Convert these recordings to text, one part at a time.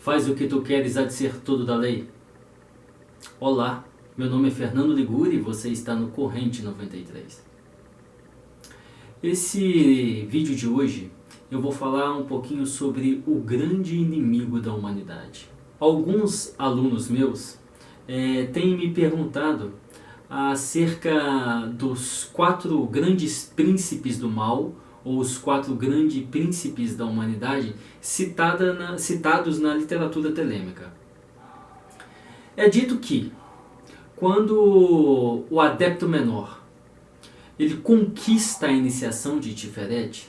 Faz o que tu queres, há de ser todo da lei. Olá, meu nome é Fernando Liguri e você está no Corrente 93. Esse vídeo de hoje eu vou falar um pouquinho sobre o grande inimigo da humanidade. Alguns alunos meus têm me perguntado acerca dos 4 grandes príncipes do mal, ou os 4 grandes príncipes da humanidade citados na literatura telêmica. É dito que quando o adepto menor ele conquista a iniciação de Tiferet,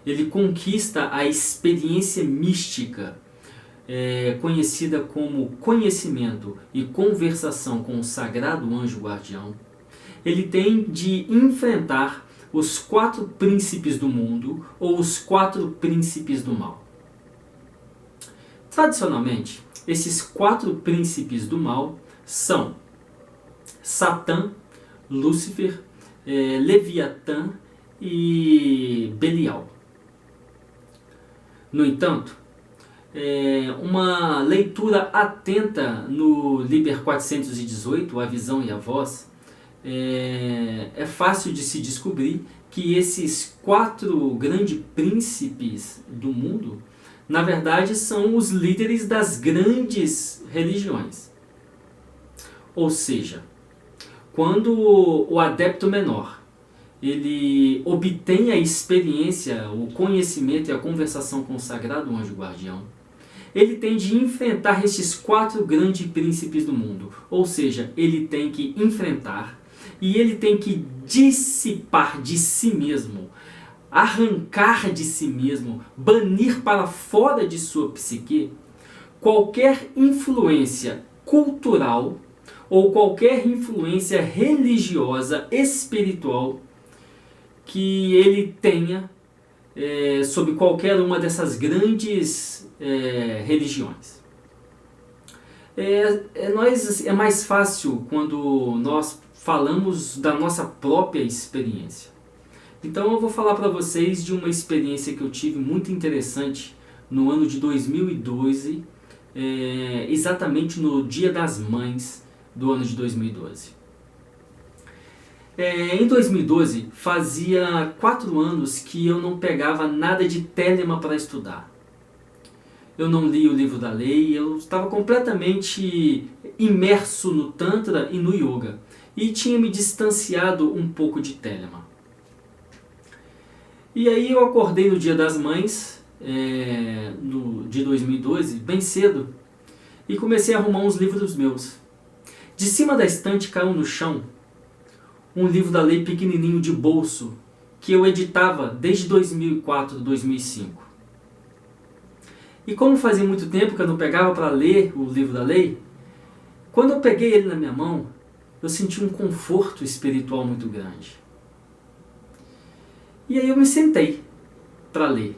ele conquista a experiência mística conhecida como conhecimento e conversação com o sagrado anjo guardião, ele tem de enfrentar os 4 príncipes do mundo ou os 4 príncipes do mal. Tradicionalmente, esses 4 príncipes do mal são Satã, Lúcifer, Leviatã e Belial. No entanto, uma leitura atenta no Liber 418, A Visão e a Voz, é fácil de se descobrir que esses 4 grandes príncipes do mundo, na verdade, são os líderes das grandes religiões. Ou seja, quando o adepto menor ele obtém a experiência, o conhecimento e a conversação com o sagrado anjo guardião, ele tem de enfrentar esses 4 grandes príncipes do mundo. Ou seja, ele tem que enfrentar e ele tem que dissipar de si mesmo, arrancar de si mesmo, banir para fora de sua psique qualquer influência cultural ou qualquer influência religiosa, espiritual que ele tenha sobre qualquer uma dessas grandes religiões. É mais fácil quando nós falamos da nossa própria experiência. Então eu vou falar para vocês de uma experiência que eu tive muito interessante no ano de 2012, exatamente no Dia das Mães do ano de 2012. Em 2012, fazia 4 anos que eu não pegava nada de Telema para estudar. Eu não li o livro da lei, eu estava completamente imerso no Tantra e no Yoga. E tinha me distanciado um pouco de Telema. E aí eu acordei no Dia das Mães, de 2012, bem cedo, e comecei a arrumar uns livros meus. De cima da estante caiu no chão um livro da lei pequenininho de bolso, que eu editava desde 2004, 2005. E como fazia muito tempo que eu não pegava para ler o livro da lei, quando eu peguei ele na minha mão, eu senti um conforto espiritual muito grande. E aí eu me sentei para ler,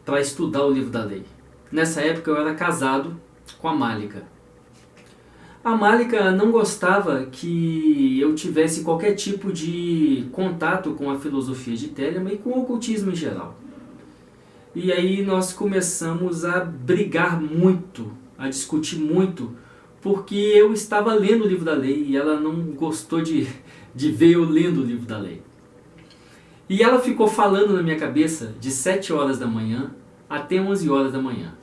para estudar o livro da lei. Nessa época eu era casado com a Malika. A Malika não gostava que eu tivesse qualquer tipo de contato com a filosofia de Telema e com o ocultismo em geral. E aí nós começamos a brigar muito, a discutir muito, porque eu estava lendo o livro da lei e ela não gostou de ver eu lendo o livro da lei. E ela ficou falando na minha cabeça de 7 horas da manhã até 11 horas da manhã.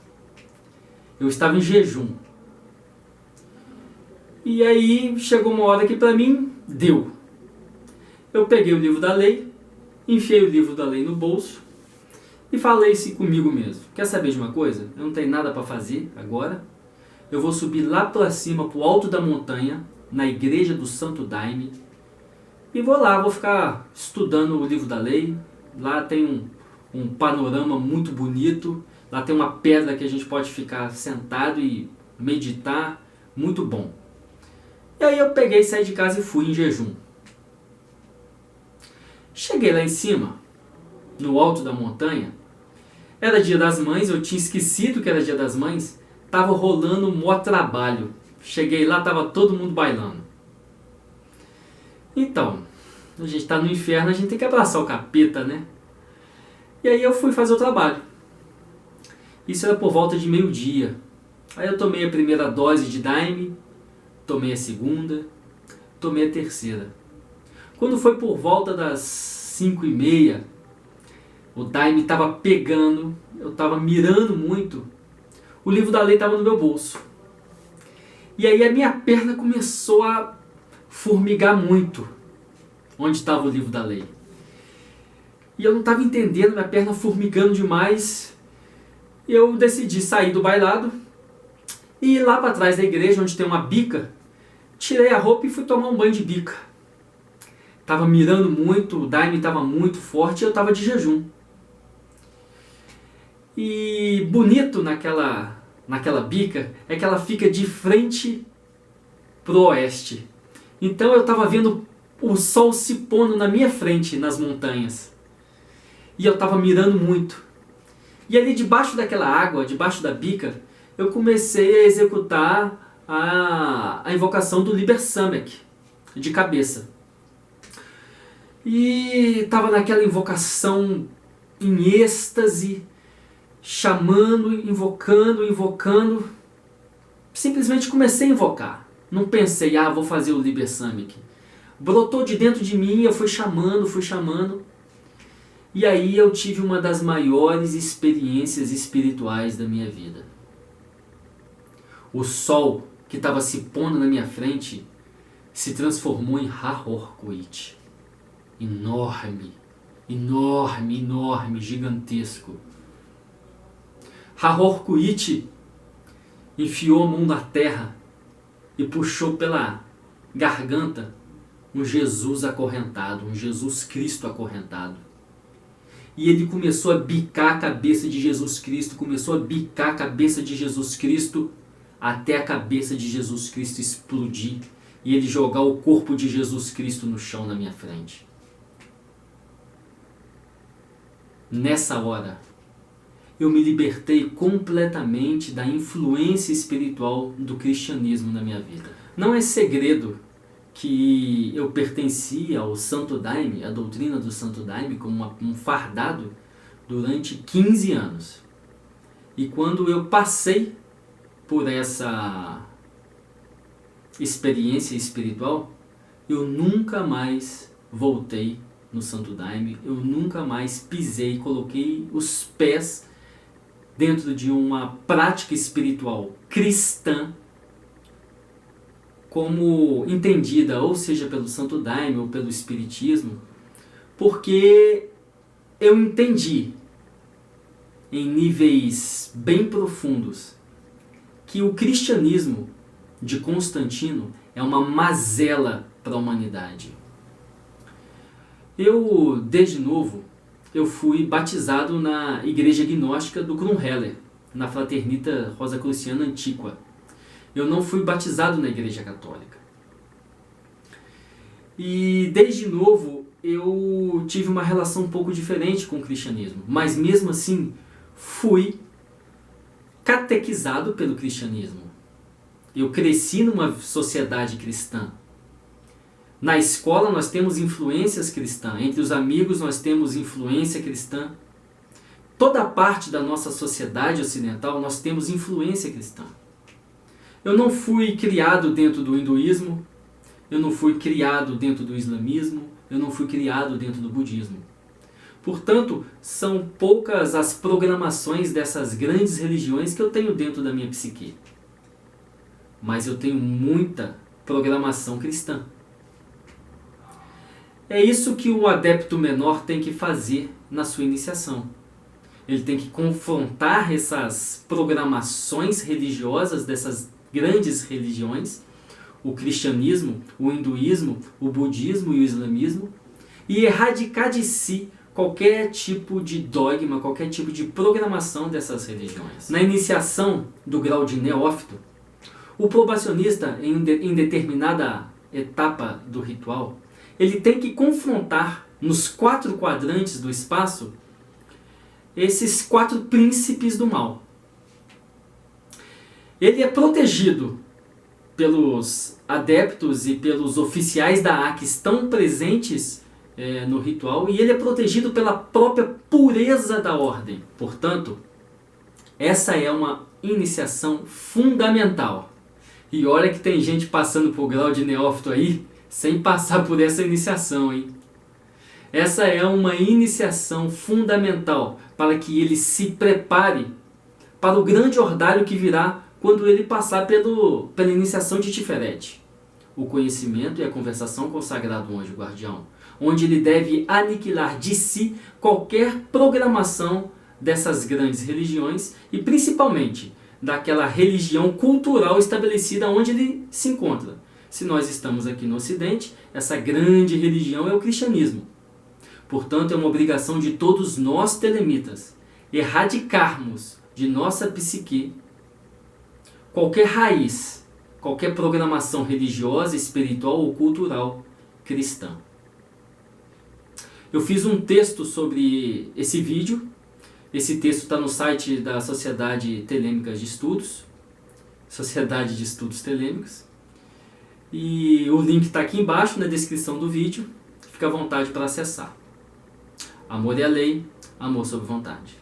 Eu estava em jejum. E aí chegou uma hora que para mim deu. Eu peguei o livro da lei, enfiei o livro da lei no bolso e falei assim comigo mesmo. Quer saber de uma coisa? Eu não tenho nada para fazer agora. Eu vou subir lá para cima, para o alto da montanha, na igreja do Santo Daime, e vou lá, vou ficar estudando o livro da lei. Lá tem um panorama muito bonito, lá tem uma pedra que a gente pode ficar sentado e meditar, muito bom. E aí eu peguei, saí de casa e fui em jejum. Cheguei lá em cima, no alto da montanha, era Dia das Mães, eu tinha esquecido que era Dia das Mães, tava rolando um maior trabalho. Cheguei lá, tava todo mundo bailando. Então, a gente tá no inferno, a gente tem que abraçar o capeta, né? E aí eu fui fazer o trabalho. Isso era por volta de meio-dia. Aí eu tomei a primeira dose de Daime, tomei a segunda, tomei a terceira. Quando foi por volta das 5h30, o Daime estava pegando, eu estava mirando muito, o livro da lei estava no meu bolso. E aí a minha perna começou a formigar muito, onde estava o livro da lei. E eu não estava entendendo, minha perna formigando demais. Eu decidi sair do bailado e ir lá para trás da igreja, onde tem uma bica. Tirei a roupa e fui tomar um banho de bica. Estava mirando muito, o Daime estava muito forte e eu estava de jejum. E bonito naquela bica é que ela fica de frente pro oeste. Então eu estava vendo o sol se pondo na minha frente, nas montanhas. E eu estava mirando muito. E ali debaixo daquela água, debaixo da bica, eu comecei a executar a invocação do Liber Samek, de cabeça. E estava naquela invocação em êxtase, chamando, invocando. Simplesmente comecei a invocar. Não pensei, vou fazer o Liber Samek. Brotou de dentro de mim, eu fui chamando. E aí eu tive uma das maiores experiências espirituais da minha vida. O sol que estava se pondo na minha frente se transformou em Hahor-Kuit. Enorme, gigantesco. Hahor-Kuit enfiou a mão na terra e puxou pela garganta um Jesus acorrentado, um Jesus Cristo acorrentado. E ele começou a bicar a cabeça de Jesus Cristo, até a cabeça de Jesus Cristo explodir e ele jogar o corpo de Jesus Cristo no chão na minha frente. Nessa hora, eu me libertei completamente da influência espiritual do cristianismo na minha vida. Não é segredo que eu pertencia ao Santo Daime, a doutrina do Santo Daime, como um fardado durante 15 anos. E quando eu passei por essa experiência espiritual, eu nunca mais voltei no Santo Daime, eu nunca mais pisei, coloquei os pés dentro de uma prática espiritual cristã, como entendida, ou seja, pelo Santo Daime ou pelo Espiritismo, porque eu entendi, em níveis bem profundos, que o cristianismo de Constantino é uma mazela para a humanidade. Eu, desde novo, eu fui batizado na igreja gnóstica do Grunheller, na Fraternita Rosacruciana Antiqua. Eu não fui batizado na igreja católica. E desde novo eu tive uma relação um pouco diferente com o cristianismo. Mas mesmo assim fui catequizado pelo cristianismo. Eu cresci numa sociedade cristã. Na escola nós temos influências cristãs. Entre os amigos nós temos influência cristã. Toda parte da nossa sociedade ocidental nós temos influência cristã. Eu não fui criado dentro do hinduísmo, eu não fui criado dentro do islamismo, eu não fui criado dentro do budismo. Portanto, são poucas as programações dessas grandes religiões que eu tenho dentro da minha psique. Mas eu tenho muita programação cristã. É isso que o adepto menor tem que fazer na sua iniciação. Ele tem que confrontar essas programações religiosas dessas grandes religiões, o cristianismo, o hinduísmo, o budismo e o islamismo, e erradicar de si qualquer tipo de dogma, qualquer tipo de programação dessas religiões. Na iniciação do grau de neófito, o probacionista, em determinada etapa do ritual, ele tem que confrontar nos 4 quadrantes do espaço esses 4 príncipes do mal. Ele é protegido pelos adeptos e pelos oficiais da A que estão presentes no ritual, e ele é protegido pela própria pureza da ordem. Portanto, Essa é uma iniciação fundamental. E olha que tem gente passando por grau de neófito aí, sem passar por essa iniciação, hein? Essa é uma iniciação fundamental para que ele se prepare para o grande ordalho que virá quando ele passar pela iniciação de Tiferet, o conhecimento e a conversação com o sagrado anjo guardião, onde ele deve aniquilar de si qualquer programação dessas grandes religiões e principalmente daquela religião cultural estabelecida onde ele se encontra. Se nós estamos aqui no Ocidente, essa grande religião é o cristianismo. Portanto, é uma obrigação de todos nós telemitas erradicarmos de nossa psique qualquer raiz, qualquer programação religiosa, espiritual ou cultural cristã. Eu fiz um texto sobre esse vídeo. Esse texto está no site da Sociedade Telêmica de Estudos, Sociedade de Estudos Telêmicos. E o link está aqui embaixo na descrição do vídeo. Fica à vontade para acessar. Amor é a lei, amor sob vontade.